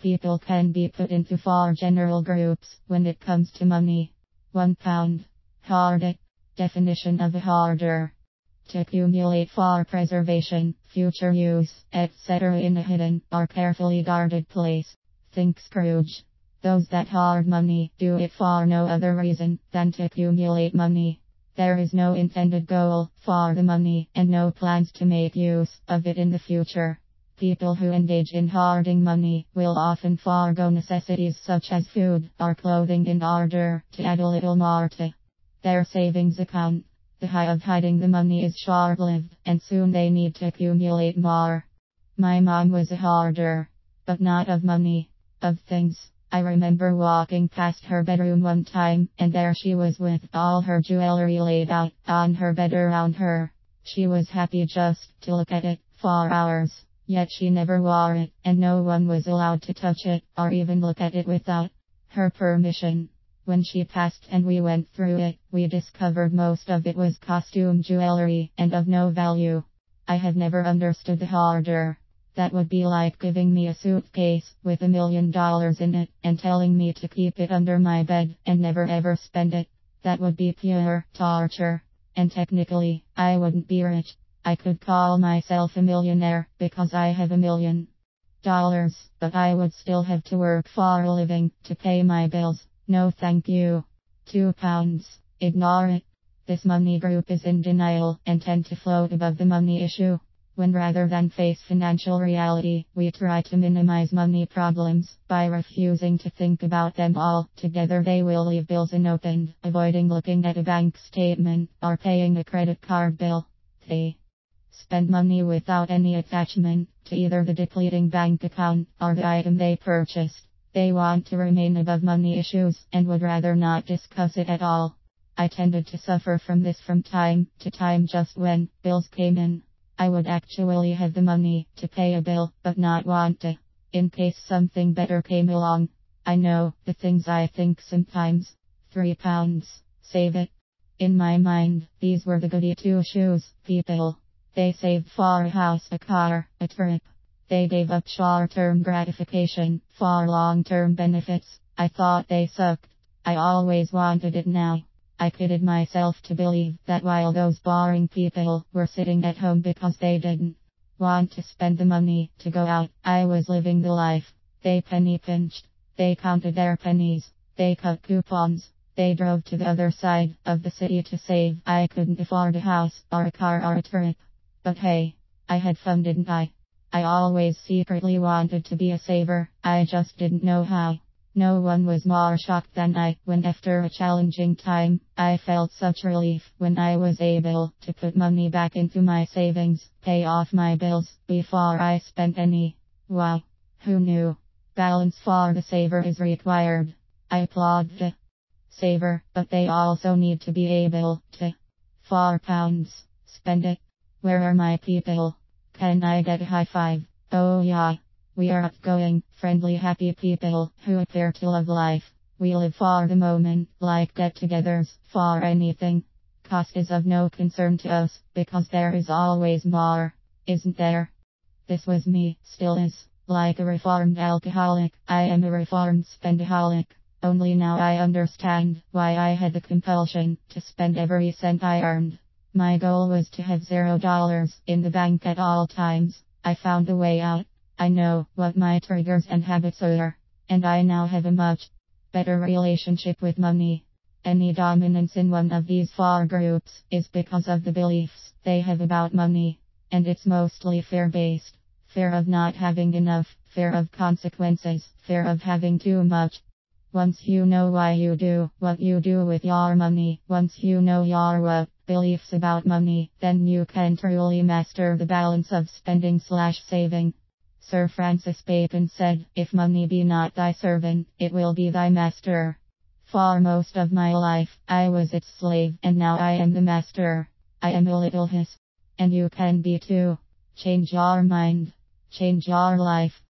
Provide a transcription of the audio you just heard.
People can be put into four general groups when it comes to money. £1. Hoard it. Definition of a hoarder: to accumulate for preservation, future use, etc. in a hidden or carefully guarded place. Think Scrooge. Those that hoard money do it for no other reason than to accumulate money. There is no intended goal for the money and no plans to make use of it in the future. People who engage in hoarding money will often forego necessities such as food or clothing in order to add a little more to their savings account. The high of hiding the money is short-lived, and soon they need to accumulate more. My mom was a hoarder, but not of money, of things. I remember walking past her bedroom one time, and there she was with all her jewelry laid out on her bed around her. She was happy just to look at it for hours. Yet she never wore it, and no one was allowed to touch it, or even look at it without her permission. When she passed and we went through it, we discovered most of it was costume jewelry, and of no value. I have never understood the hoarder. That would be like giving me a suitcase with $1 million in it, and telling me to keep it under my bed, and never ever spend it. That would be pure torture. And technically, I wouldn't be rich. I could call myself a millionaire, because I have $1 million. But I would still have to work for a living, to pay my bills. No thank you. £2. Ignore it. This money group is in denial, and tend to float above the money issue. When rather than face financial reality, we try to minimize money problems, by refusing to think about them all together. They will leave bills unopened, avoiding looking at a bank statement, or paying a credit card bill. They spend money without any attachment to either the depleting bank account or the item they purchased. They want to remain above money issues and would rather not discuss it at all. I tended to suffer from this from time to time. Just when bills came in, I would actually have the money to pay a bill, but not want to, in case something better came along. I know the things I think sometimes. £3. Save it. In my mind, these were the goody two-shoes people. They saved for a house, a car, a trip. They gave up short-term gratification for long-term benefits. I thought they sucked. I always wanted it now. I kidded myself to believe that while those boring people were sitting at home because they didn't want to spend the money to go out, I was living the life. They penny pinched. They counted their pennies. They cut coupons. They drove to the other side of the city to save. I couldn't afford a house, or a car, or a trip. But hey, I had fun, didn't I? I always secretly wanted to be a saver. I just didn't know how. No one was more shocked than I when, after a challenging time, I felt such relief when I was able to put money back into my savings, pay off my bills, before I spent any. Wow. Who knew? Balance for the saver is required. I applaud the saver, but they also need to be able to. £4. Spend it. Where are my people? Can I get a high five? Oh yeah. We are outgoing, friendly, happy people who appear to love life. We live for the moment, like get-togethers, for anything. Cost is of no concern to us, because there is always more, isn't there? This was me, still is. Like a reformed alcoholic, I am a reformed spendaholic. Only now I understand why I had the compulsion to spend every cent I earned. My goal was to have $0 in the bank at all times. I found a way out. I know what my triggers and habits are, and I now have a much better relationship with money. Any dominance in one of these four groups is because of the beliefs they have about money, and it's mostly fear-based. Fear of not having enough, fear of consequences, fear of having too much. Once you know why you do what you do with your money, once you know your what beliefs about money, then you can truly master the balance of spending/saving. Sir Francis Bacon said, "If money be not thy servant, it will be thy master." For most of my life, I was its slave, and now I am the master. I am a Little H.I.S. And you can be too. Change your mind. Change your life.